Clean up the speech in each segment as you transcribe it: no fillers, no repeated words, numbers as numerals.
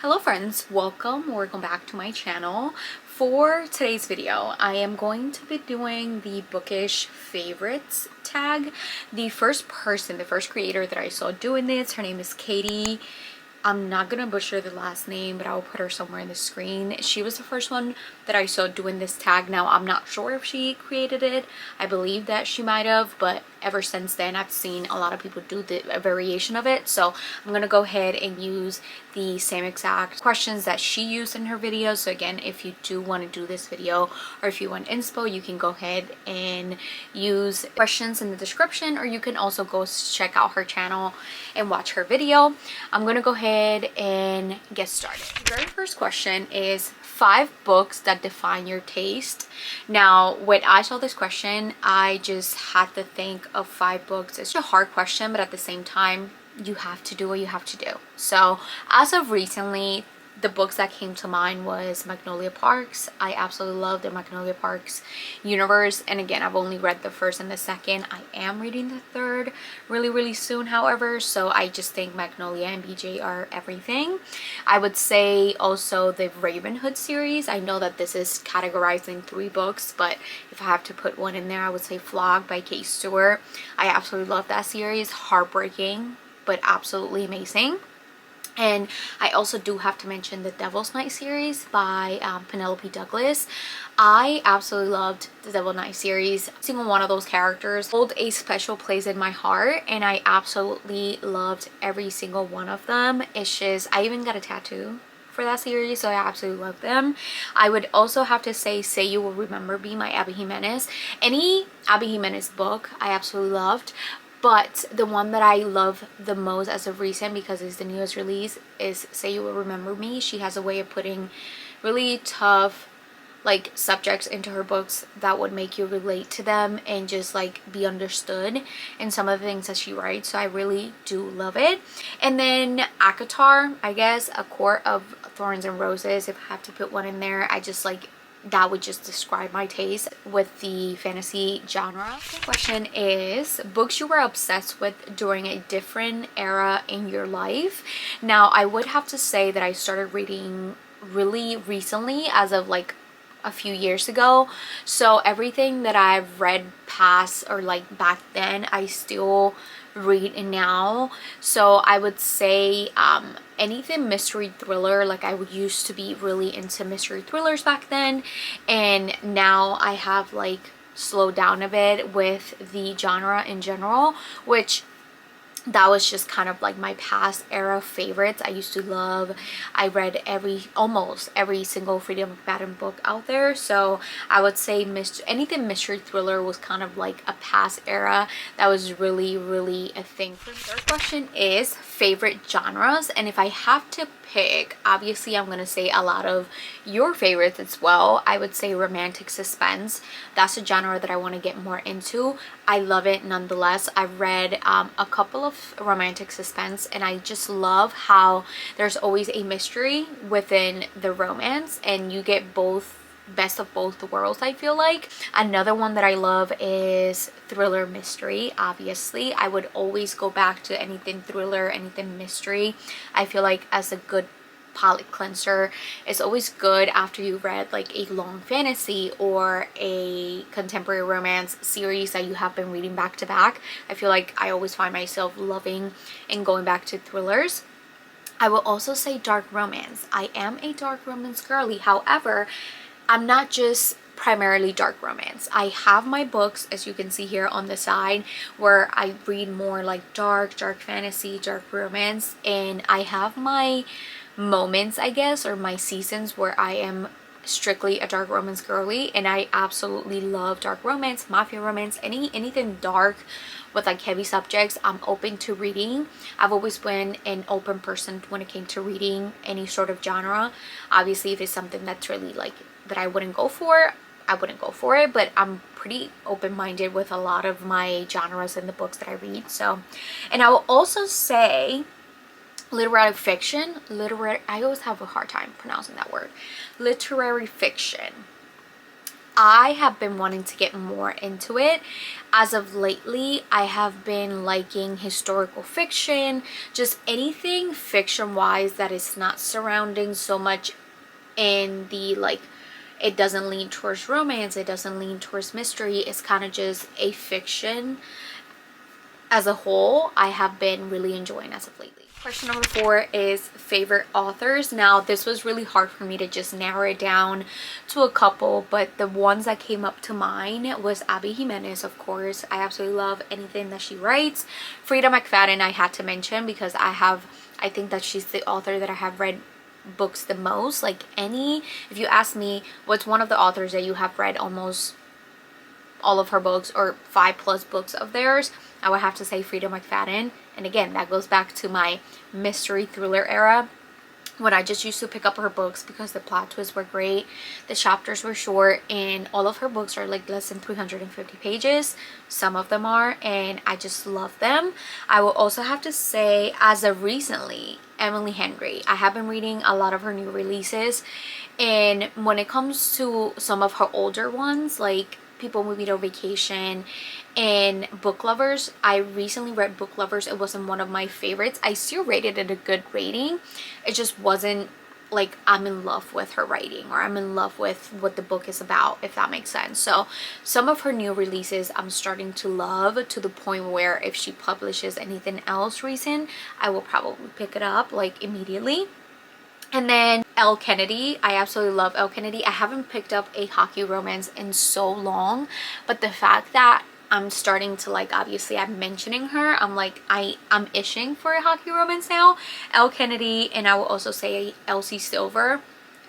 Hello friends, welcome back to my channel. For today's video, I am going to be doing the Bookish favorites tag. The first creator that I saw doing this, her name is Katie. I'm not gonna butcher the last name, but I will put her somewhere in the screen. She was the first one that I saw doing this tag. Now, I'm not sure if she created it. I believe that she might have, but ever since then, I've seen a lot of people do a variation of it. So I'm gonna go ahead and use the same exact questions that she used in her video. So again, if you do want to do this video or if you want inspo, you can go ahead and use questions in the description, or you can also go check out her channel and watch her video. I'm gonna go ahead and get started. The very first question is 5 books that define your taste. Now, when I saw this question, I just had to think of 5 books. It's a hard question, but at the same time, you have to do what you have to do. So as of recently, the books that came to mind was Magnolia Parks. I absolutely love the Magnolia Parks universe, and again, I've only read the first and the second. I am reading the third really soon, however, so I just think Magnolia and BJ are everything. I would say also the Ravenhood series. I know that this is categorized in 3 books, but if I have to put one in there, I would say Flog by Kate Stewart. I absolutely love that series. Heartbreaking, but absolutely amazing. And I also do have to mention the Devil's Night series by Penelope Douglas. I absolutely loved the Devil's Night series. Every single one of those characters hold a special place in my heart, and I absolutely loved every single one of them. It's just, I even got a tattoo for that series, so I absolutely love them. I would also have to say You Will Remember Me by Abby Jimenez. Any Abby Jimenez book I absolutely loved, but the one that I love the most as of recent, because it's the newest release, is Say You Will Remember Me. She has a way of putting really tough like subjects into her books that would make you relate to them and just like be understood in some of the things that she writes. So I really do love it. And then ACOTAR, I guess, A Court of Thorns and Roses, if I have to put one in there. I just like, that would just describe my taste with the fantasy genre. The question is books you were obsessed with during a different era in your life. Now, I would have to say that I started reading really recently, as of like a few years ago. So everything that I've read past or like back then, I still read now. So I would say anything mystery thriller. Like, I would used to be really into mystery thrillers back then, and now I have like slowed down a bit with the genre in general, which that was just kind of like my past era favorites. I used to love, I read almost every single Freedom McFadden book out there. So I would say anything mystery thriller was kind of like a past era that was really a thing for me. Third question is favorite genres, and if I have to pick, obviously I'm gonna say a lot of your favorites as well. I would say romantic suspense. That's a genre that I want to get more into. I love it nonetheless. I've read a couple of romantic suspense, and I just love how there's always a mystery within the romance, and you get best of both worlds, I feel like. Another one that I love is thriller mystery. Obviously, I would always go back to anything thriller, anything mystery. I feel like as a good palate cleanser, it's always good after you read like a long fantasy or a contemporary romance series that you have been reading back to back. I feel like I always find myself loving and going back to thrillers. I will also say dark romance. I am a dark romance girly. However, I'm not just primarily dark romance. I have my books, as you can see here on the side, where I read more like dark fantasy, dark romance, and I have my moments, I guess, or my seasons where I am strictly a dark romance girly, and I absolutely love dark romance, mafia romance, anything dark with like heavy subjects. I'm open to reading. I've always been an open person when it came to reading any sort of genre. Obviously, if it's something that's really like that I wouldn't go for, I wouldn't go for it, but I'm pretty open-minded with a lot of my genres in the books that I read. So, and I will also say literary fiction. I always have a hard time pronouncing that word. Literary fiction. I have been wanting to get more into it. As of lately, I have been liking historical fiction, just anything fiction wise that is not surrounding so much in the like, it doesn't lean towards romance, it doesn't lean towards mystery, it's kind of just a fiction as a whole. I have been really enjoying as of lately. Question number 4 is favorite authors. Now this was really hard for me to just narrow it down to a couple, but the ones that came up to mind was Abby Jimenez, of course. I absolutely love anything that she writes. Frida McFadden I had to mention because I think that she's the author that I have read books the most. Like, if you ask me what's one of the authors that you have read almost all of her books or 5+ books of theirs, I would have to say Frida McFadden. And again, that goes back to my mystery thriller era when I just used to pick up her books because the plot twists were great, the chapters were short, and all of her books are like less than 350 pages. Some of them are, and I just love them. I will also have to say, as of recently, Emily Henry. I have been reading a lot of her new releases, and when it comes to some of her older ones, like People Moving to Vacation and Book Lovers, I recently read Book Lovers. It wasn't one of my favorites. I still rated it a good rating. It just wasn't like I'm in love with her writing or I'm in love with what the book is about, if that makes sense. So some of her new releases I'm starting to love, to the point where if she publishes anything else recent, I will probably pick it up like immediately. And then Elle Kennedy. I absolutely love Elle Kennedy. I haven't picked up a hockey romance in so long, but the fact that I'm starting to like, obviously I'm mentioning her, I'm like, I'm itching for a hockey romance now. Elle Kennedy, and I will also say Elsie Silver.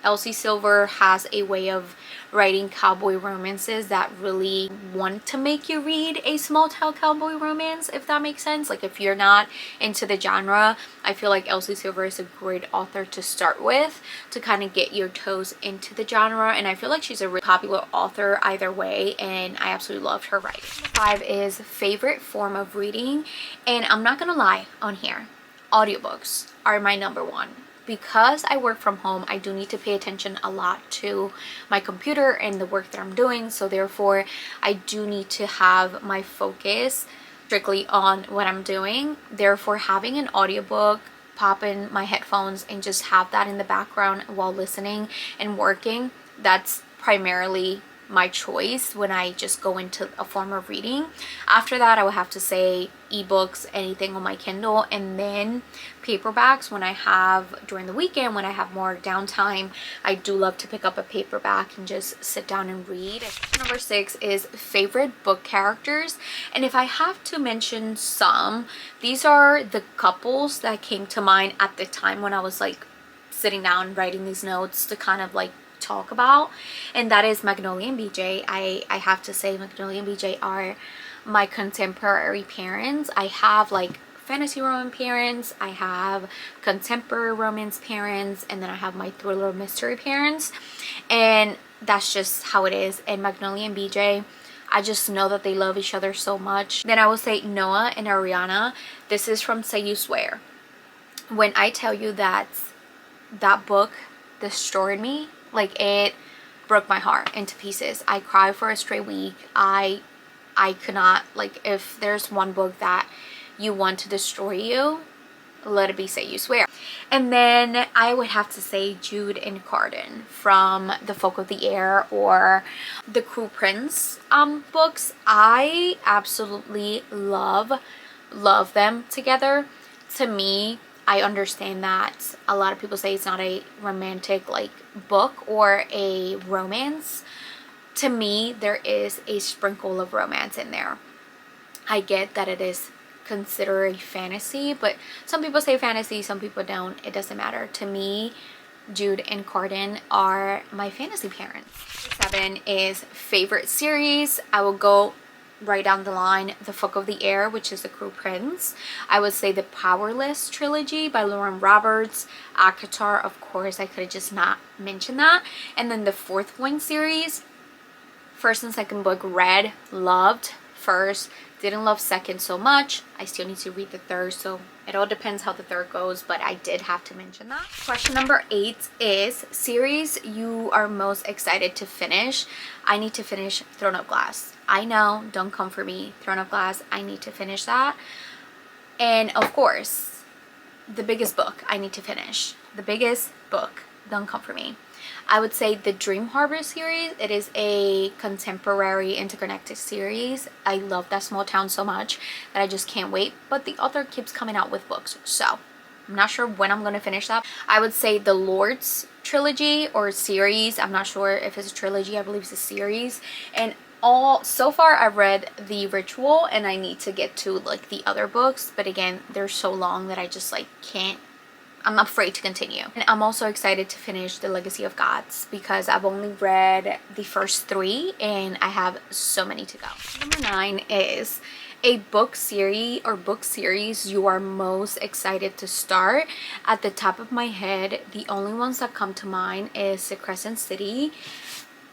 Elsie Silver has a way of writing cowboy romances that really want to make you read a small town cowboy romance, if that makes sense. Like, if you're not into the genre, I feel like Elsie Silver is a great author to start with to kind of get your toes into the genre, and I feel like she's a really popular author either way, and I absolutely loved her writing. 5 is favorite form of reading, and I'm not gonna lie on here, audiobooks are my number one. Because I work from home, I do need to pay attention a lot to my computer and the work that I'm doing, so therefore I do need to have my focus strictly on what I'm doing. Therefore, having an audiobook, pop in my headphones and just have that in the background while listening and working, that's primarily my choice when I just go into a form of reading. After that, I would have to say ebooks, anything on my Kindle, and then paperbacks when I have, during the weekend when I have more downtime, I do love to pick up a paperback and just sit down and read. Number 6 is favorite book characters, and if I have to mention some, these are the couples that came to mind at the time when I was like sitting down writing these notes to kind of like talk about, and that is Magnolia and BJ. I have to say Magnolia and BJ are my contemporary parents. I have like fantasy romance parents, I have contemporary romance parents, and then I have my thriller mystery parents, and that's just how it is. And Magnolia and BJ, I just know that they love each other so much. Then I will say Noah and Ariana. This is from Say You Swear. When I tell you that that book destroyed me, like it broke my heart into pieces. I cried for a straight week. I could not, like, if there's one book that you want to destroy you, let it be Say You Swear. And then I would have to say Jude and Carden from The Folk of the Air or the Cruel Prince books. I absolutely love them together. To me, I understand that a lot of people say it's not a romantic like book or a romance. To me, there is a sprinkle of romance in there. I get that it is considered a fantasy, but some people say fantasy, some people don't. It doesn't matter. To me, Jude and Carden are my fantasy parents. 7 is favorite series. I will go right down the line. The Folk of the Air, which is the Cruel Prince. I would say the Powerless trilogy by Lauren Roberts. Akatar, of course, I could have just not mentioned that. And then the Fourth Wing series, first and second book read, loved. first, didn't love second so much. I still need to read the third, so it all depends how the third goes, but I did have to mention that. Question number 8 is series you are most excited to finish. I need to finish Throne of Glass. I know, don't come for me. Throne of Glass, I need to finish that. And of course, the biggest book I need to finish. The biggest book, don't come for me. I would say the Dream Harbor series. It is a contemporary interconnected series. I love that small town so much that I just can't wait. But the author keeps coming out with books, so I'm not sure when I'm going to finish that. I would say the Lords trilogy or series. I'm not sure if it's a trilogy. I believe it's a series. And so far I've read The Ritual, and I need to get to like the other books. But again, they're so long that I just like can't. I'm afraid to continue. And I'm also excited to finish The Legacy of Gods because I've only read the first 3 and I have so many to go. Number 9 is a book series or book series you are most excited to start. At the top of my head, the only ones that come to mind is The Crescent City.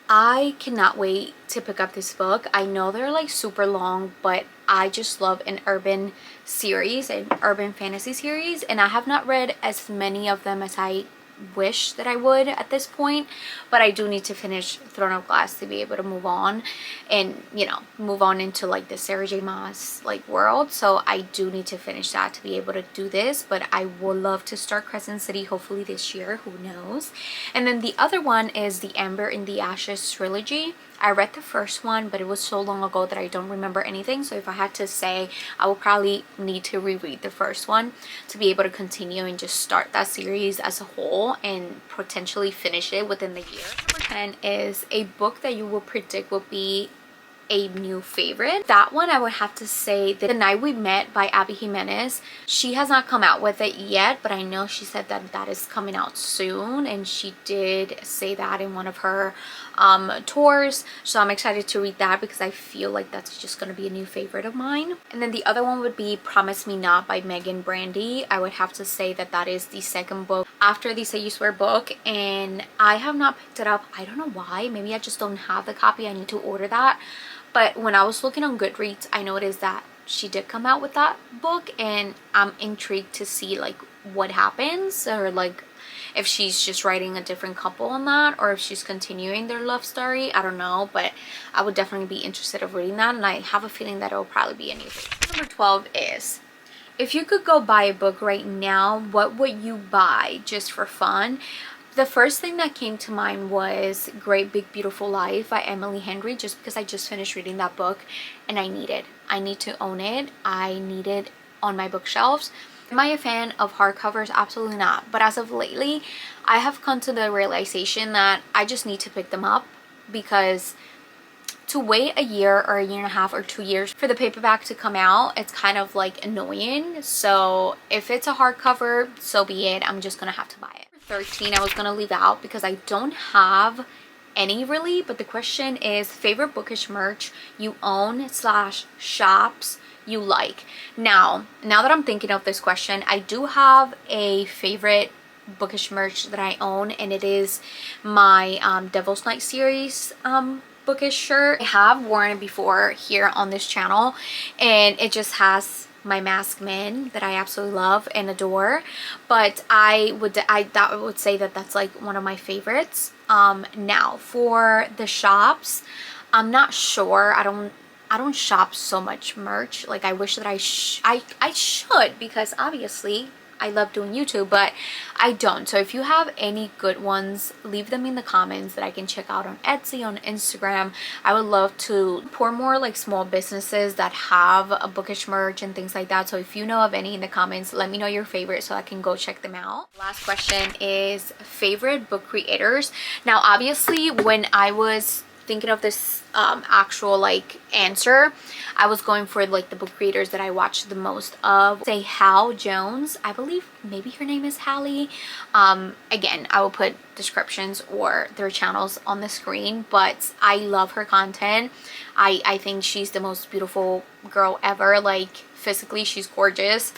I cannot wait to pick up this book. I know they're like super long, but I just love an urban series, an urban fantasy series, and I have not read as many of them as I wish that I would at this point, but I do need to finish Throne of Glass to be able to move on and, you know, move on into like the Sarah J Maas like world. So I do need to finish that to be able to do this, but I would love to start Crescent City hopefully this year, who knows. And then the other one is the Amber in the Ashes trilogy. I read the first one, but it was so long ago that I don't remember anything. So if I had to say, I will probably need to reread the first one to be able to continue and just start that series as a whole and potentially finish it within the year. Number 10 is a book that you will predict will be a new favorite. That one I would have to say The Night We Met by Abby Jimenez. She has not come out with it yet, but I know she said that that is coming out soon, and she did say that in one of her tours. So I'm excited to read that because I feel like that's just going to be a new favorite of mine. And then the other one would be Promise Me Not by Megan Brandy. I would have to say that that is the second book after the Say You Swear book, and I have not picked it up. I don't know why. Maybe I just don't have the copy. I need to order that. But when I was looking on Goodreads, I noticed that she did come out with that book, and I'm intrigued to see like what happens, or like if she's just writing a different couple on that, or if she's continuing their love story. I don't know, but I would definitely be interested in reading that, and I have a feeling that it will probably be a new thing. Number 12 is, if you could go buy a book right now, what would you buy just for fun? The first thing that came to mind was Great Big Beautiful Life by Emily Henry, just because I just finished reading that book and I need it. I need to own it. I need it on my bookshelves. Am I a fan of hardcovers? Absolutely not. But as of lately, I have come to the realization that I just need to pick them up, because to wait a year or a year and a half or 2 years for the paperback to come out, it's kind of like annoying. So if it's a hardcover, so be it. I'm just gonna have to buy it. 13 I was gonna leave out because I don't have any really, but the question is favorite bookish merch you own / shops you like. Now that I'm thinking of this question, I do have a favorite bookish merch that I own, and it is my Devil's Night series bookish shirt. I have worn it before here on this channel, and it just has my masked men that I absolutely love and adore. But I would say that that's like one of my favorites. Now for the shops, I'm not sure. I don't shop so much merch. Like I wish that I should, because obviously I love doing YouTube, but I don't. So if you have any good ones, leave them in the comments that I can check out on Etsy, on Instagram. I would love to pour more like small businesses that have a bookish merch and things like that. So if you know of any in the comments, let me know your favorite so I can go check them out. Last question is favorite book creators. Now obviously when I was thinking of this actual like answer, I was going for like the book creators that I watched the most of. Say Hal Jones, I believe maybe her name is Hallie. Again, I will put descriptions or their channels on the screen, but I love her content. I think she's the most beautiful girl ever. Like physically she's gorgeous.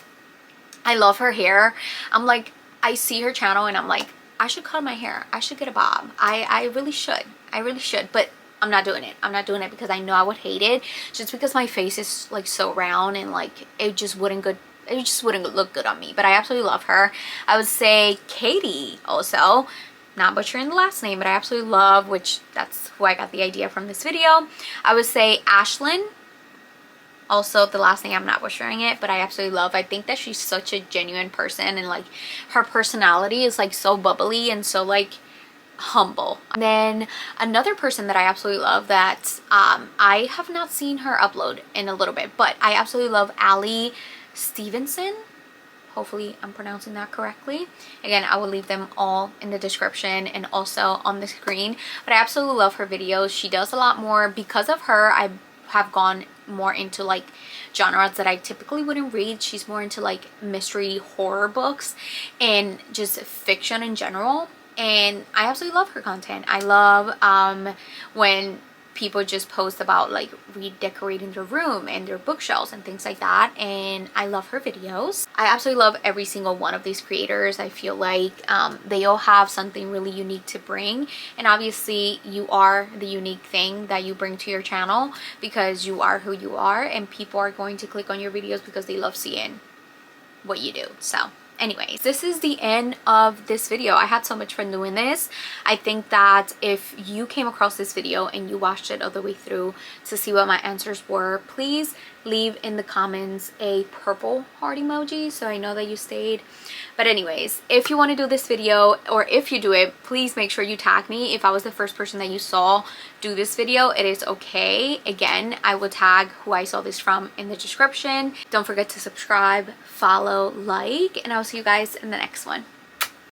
I love her hair. I'm like, I see her channel and I'm like, I should cut my hair. I should get a bob. I really should. But I'm not doing it. I'm not doing it because I know I would hate it, just because my face is like so round and like it just wouldn't look good on me. But I absolutely love her. I would say Katie also, not butchering the last name, but I absolutely love, which that's who I got the idea from this video. I would say Ashlyn. Also, the last name, I'm not butchering it, but I absolutely love. I think that she's such a genuine person, and like her personality is like so bubbly and so like humble. And then another person that I absolutely love that I have not seen her upload in a little bit, but I absolutely love Ali Stevenson. Hopefully I'm pronouncing that correctly. Again, I will leave them all in the description and also on the screen, but I absolutely love her videos. She does a lot more. Because of her, I have gone more into like genres that I typically wouldn't read. She's more into like mystery horror books and just fiction in general, and I absolutely love her content. I love when people just post about like redecorating their room and their bookshelves and things like that, and I love her videos. I absolutely love every single one of these creators. I feel like they all have something really unique to bring, and obviously you are the unique thing that you bring to your channel because you are who you are, and people are going to click on your videos because they love seeing what you do. So anyways, this is the end of this video. I had so much fun doing this. I think that if you came across this video and you watched it all the way through to see what my answers were, please leave in the comments a purple heart emoji so I know that you stayed. But anyways, if you want to do this video, or if you do it, please make sure you tag me. If I was the first person that you saw do this video, it is okay. Again, I will tag who I saw this from in the description. Don't forget to subscribe, follow, like, and I'll see you guys in the next one.